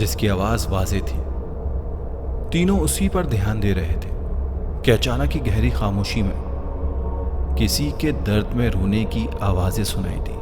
جس کی آواز واضح تھی۔ تینوں اسی پر دھیان دے رہے تھے کہ اچانک ہی گہری خاموشی میں کسی کے درد میں رونے کی آوازیں سنائی دی،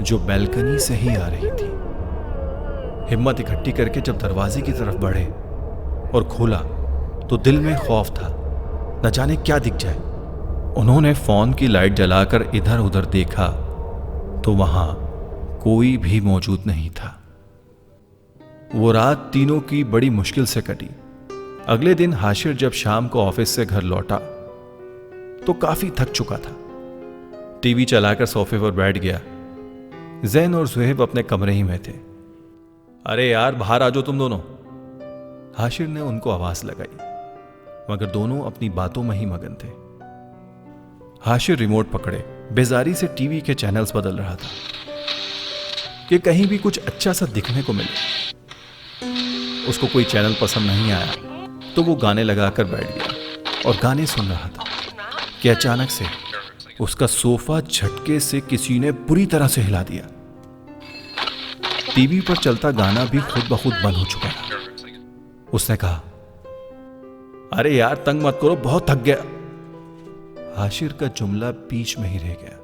جو بیلکنی سے ہی آ رہی تھی۔ ہمت اکٹھی کر کے جب دروازے کی طرف بڑھے اور کھولا تو دل میں خوف تھا، نہ جانے کیا دکھ جائے۔ انہوں نے فون کی لائٹ جلا کر ادھر ادھر دیکھا تو وہاں کوئی بھی موجود نہیں تھا۔ وہ رات تینوں کی بڑی مشکل سے کٹی۔ اگلے دن حاشر جب شام کو آفس سے گھر لوٹا تو کافی تھک چکا تھا۔ ٹی وی چلا کر صوفے پر بیٹھ گیا۔ زین اور زہیب اپنے کمرے ہی میں تھے۔ ارے یار باہر آ جاؤ تم دونوں، حاشر نے ان کو آواز لگائی، مگر دونوں اپنی باتوں میں ہی مگن تھے۔ حاشر ریموٹ پکڑے بیزاری سے ٹی وی کے چینلز بدل رہا تھا کہ کہیں بھی کچھ اچھا سا دکھنے کو ملے۔ اس کو کوئی چینل پسند نہیں آیا تو وہ گانے لگا کر بیٹھ گیا اور گانے سن رہا تھا کہ اچانک سے اس کا صوفہ جھٹکے سے کسی نے بری طرح سے ہلا دیا۔ ٹی وی پر چلتا گانا بھی خود بخود بند ہو چکا تھا۔ اس نے کہا، ارے یار تنگ مت کرو، بہت تھک گیا۔ حاشر کا جملہ بیچ میں ہی رہ گیا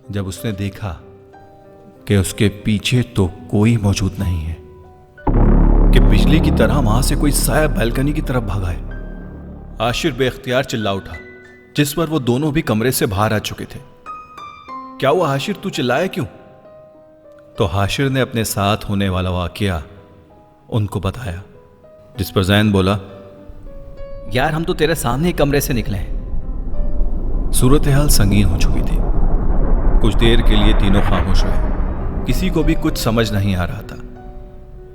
جب اس نے دیکھا کہ اس کے پیچھے تو کوئی موجود نہیں ہے، کہ بجلی کی طرح وہاں سے کوئی سایہ بیلکنی کی طرف بھاگا ہے۔ حاشر بے اختیار چلا اٹھا، جس پر وہ دونوں بھی کمرے سے باہر آ چکے تھے۔ کیا ہوا حاشر، تو چلایا کیوں؟ تو حاشر نے اپنے ساتھ ہونے والا واقعہ ان کو بتایا، جس پر زین بولا، یار ہم تو تیرے سامنے ہی کمرے سے نکلے ہیں۔ صورتحال سنگین ہو چکی تھی۔ کچھ دیر کے لیے تینوں خاموش ہوئے۔ کسی کو بھی کچھ سمجھ نہیں آ رہا تھا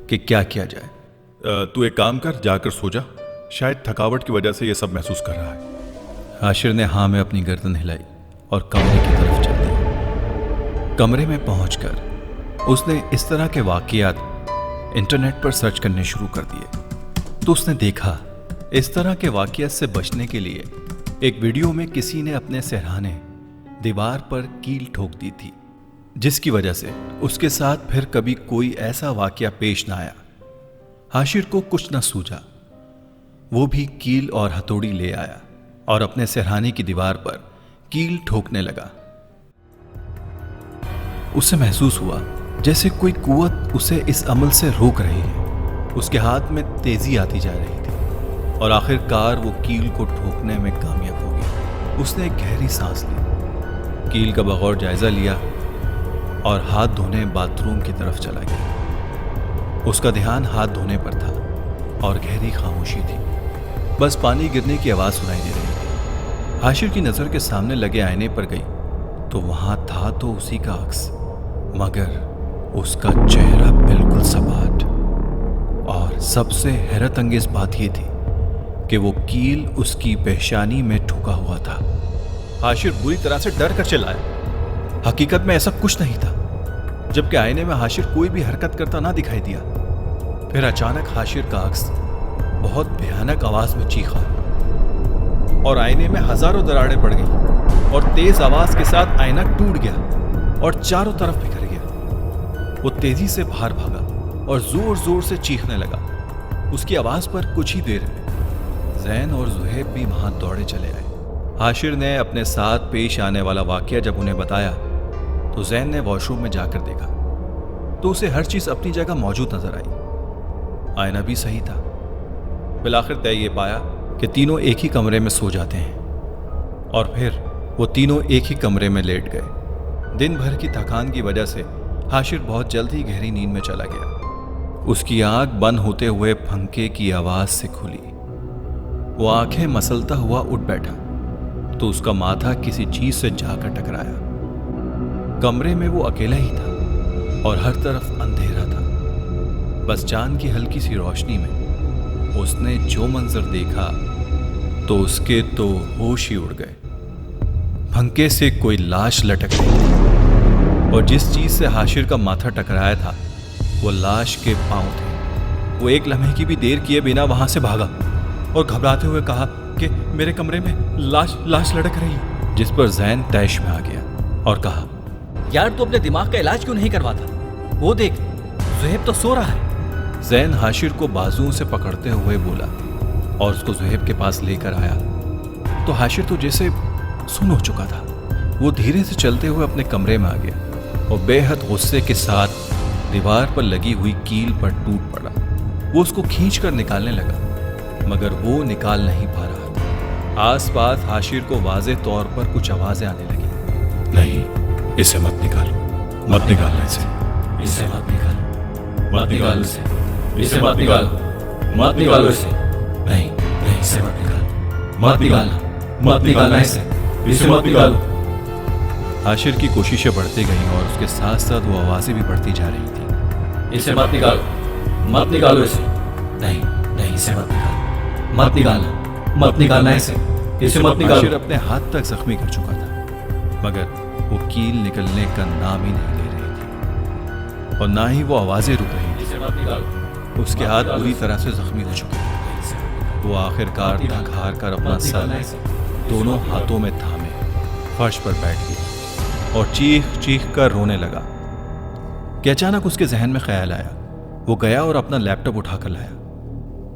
کہ کیا کیا جائے۔ تو ایک کام کر، جا کر سو جا، شاید تھکاوٹ کی وجہ سے یہ سب محسوس کر رہا ہے۔ حاشر نے ہاں میں اپنی گردن ہلائی اور کمرے کی طرف چل دیا۔ کمرے میں پہنچ کر اس نے اس طرح کے واقعات انٹرنیٹ پر سرچ کرنے شروع کر دیے تو اس نے دیکھا اس طرح کے واقعات سے بچنے کے لیے ایک ویڈیو میں کسی نے اپنے سرہانے دیوار پر کیل ٹھوک دی تھی، جس کی وجہ سے اس کے ساتھ پھر کبھی کوئی ایسا واقعہ پیش نہ آیا۔ حاشر کو کچھ نہ سوجا، وہ بھی کیل اور ہتھوڑی لے آیا اور اپنے سرہانے کی دیوار پر کیل ٹھوکنے لگا۔ اسے محسوس ہوا جیسے کوئی قوت اسے اس عمل سے روک رہی ہے۔ اس کے ہاتھ میں تیزی آتی جا رہی تھی اور آخر کار وہ کیل کو ٹھوکنے میں کامیاب ہو گیا۔ اس نے ایک گہری سانس لی، کیل کا بغور جائزہ لیا اور ہاتھ دھونے باتھ روم کی طرف چلا گیا۔ اس کا دھیان ہاتھ دھونے پر تھا اور گہری خاموشی تھی، بس پانی گرنے کی آواز سنائی دے رہی تھی۔ حاشر کی نظر کے سامنے لگے آئینے پر گئی تو وہاں تھا تو اسی کا عکس، مگر اس کا چہرہ بالکل سپاٹ، اور سب سے حیرت انگیز بات یہ تھی کہ وہ کیل اس کی پیشانی میں ٹھکا ہوا تھا۔ حاشر بری طرح سے ڈر کر چلایا۔ حقیقت میں ایسا کچھ نہیں تھا، جبکہ آئینے میں حاشر کوئی بھی حرکت کرتا نہ دکھائی دیا۔ پھر اچانک حاشر کا عکس بہت بھیانک آواز میں چیخا اور آئینے میں ہزاروں دراڑیں پڑ گئیں اور تیز آواز کے ساتھ آئینہ ٹوٹ گیا اور چاروں طرف بکھر گیا۔ وہ تیزی سے باہر بھاگا اور زور زور سے چیخنے لگا۔ اس کی آواز پر کچھ ہی دیر میں زین اور زہیب بھی وہاں دوڑے چلے آئے۔ حاشر نے اپنے ساتھ پیش آنے والا واقعہ جب انہیں بتایا تو زین نے واش روم میں جا کر دیکھا تو اسے ہر چیز اپنی جگہ موجود نظر آئی۔ آئینہ بھی صحیح تھا۔ بالآخر طے یہ پایا کہ تینوں ایک ہی کمرے میں سو جاتے ہیں، اور پھر وہ تینوں ایک ہی کمرے میں لیٹ گئے۔ دن بھر کی تھکان کی وجہ سے حاشر بہت جلد ہی گہری نیند میں چلا گیا۔ اس کی آنکھ بند ہوتے ہوئے پنکھے کی آواز سے کھلی۔ وہ آنکھیں مسلتا ہوا اٹھ بیٹھا تو اس کا ماتھا کسی چیز سے جا کر ٹکرایا۔ کمرے میں وہ اکیلا ہی تھا اور ہر طرف اندھیرا تھا، بس چاند کی ہلکی سی روشنی میں اس نے جو منظر دیکھا تو اس کے تو ہوش ہی اڑ گئے۔ پنکھے سے کوئی لاش لٹک رہی تھی اور جس چیز سے حاشر کا ماتھا ٹکرایا تھا وہ لاش کے پاؤں تھے۔ وہ ایک لمحے کی بھی دیر کیے بنا وہاں سے بھاگا اور گھبراتے ہوئے کہا کہ میرے کمرے میں لاش لٹک رہی ہے، جس پر زین طیش میں آ گیا اور کہا، یار تو اپنے دماغ کا علاج کیوں نہیں کرواتا؟ وہ دیکھ زہیب تو سو رہا ہے۔ زین حاشر کو بازوؤں سے پکڑتے ہوئے بولا اور اس کو زہیب کے پاس لے کر آیا تو حاشر تو جیسے سن ہو چکا تھا. وہ دھیرے سے چلتے ہوئے اپنے کمرے میں آ گیا اور بے حد غصے کے ساتھ دیوار پر لگی ہوئی کیل پر ٹوٹ پڑا. وہ اس کو کھینچ کر نکالنے لگا مگر وہ نکال نہیں پا رہا تھا. آس پاس حاشر کو واضح طور پر کچھ آوازیں آنے لگی. نہیں، اسے مت نکالو، مت نکالنا اسے، اسے مت نکالو، مت نکالو اسے، اسے مت نکالو، مت نکالو اسے، نہیں نہیں اسے مت نکالو، مت نکالنا، مت نکالنا اسے، اسے مت نکالو. حاشر کی کوششیں بڑھتی گئیں اور اس کے ساتھ ساتھ وہ آوازیں بھی بڑھتی جا رہی تھیں. اسے مت نکالو، مت نکالو اسے، نہیں نہیں اسے مت نکالو، مت نکالنا، مت نکالنا اسے، اسے مت حاشر نکالو. اپنے ہاتھ تک زخمی کر چکا تھا مگر وہ کیل نکلنے کا نام ہی نہیں لے رہی تھی اور نہ ہی وہ آوازیں رک رہی تھیں. اسے مت نکالو. اس کے ہاتھ بری طرح سے زخمی ہو چکے تھے. وہ آخر کار تھک ہار کر اپنا سر دونوں ہاتھوں میں تھامے فرش پر بیٹھ گیا اور چیخ چیخ کر رونے لگا کہ اچانک اس کے ذہن میں خیال آیا. وہ گیا اور اپنا لیپ ٹاپ اٹھا کر لایا.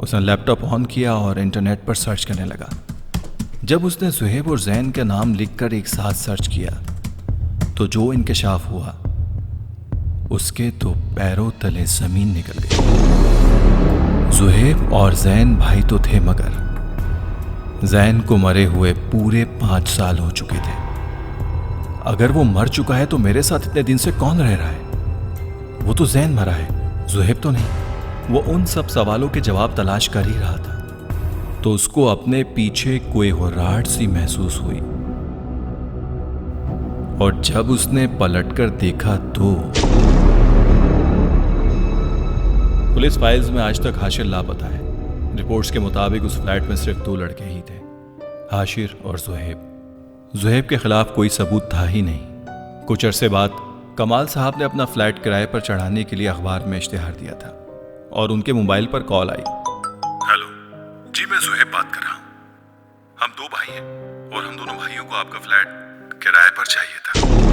اس نے لیپ ٹاپ آن کیا اور انٹرنیٹ پر سرچ کرنے لگا. جب اس نے زہیب اور زین کا نام لکھ کر ایک ساتھ سرچ کیا تو جو انکشاف ہوا اس کے تو پیروں تلے زمین نکل گئی. زہیب اور زین بھائی تو تھے مگر زین کو مرے ہوئے پورے 5 سال ہو چکے تھے. اگر وہ مر چکا ہے تو میرے ساتھ اتنے دن سے کون رہ رہا ہے؟ وہ تو زین مرا ہے، زہیب تو نہیں. وہ ان سب سوالوں کے جواب تلاش کر ہی رہا تھا تو اس کو اپنے پیچھے کوئی ہراہٹ سی محسوس ہوئی اور جب اس نے پلٹ کر دیکھا تو پولیس فائلز میں آج تک حاشر لاپتہ ہے. رپورٹس کے مطابق اس فلیٹ میں صرف 2 لڑکے ہی تھے، حاشر اور زہیب. زہیب کے خلاف کوئی ثبوت تھا ہی نہیں. کچھ عرصے بعد کمال صاحب نے اپنا فلیٹ کرائے پر چڑھانے کے لیے اخبار میں اشتہار دیا تھا اور ان کے موبائل پر کال آئی. ہیلو جی، میں زہیب بات کر رہا ہوں. ہم 2 بھائی ہیں اور ہم دونوں بھائیوں کو آپ کا فلیٹ کرائے پر چاہیے تھا.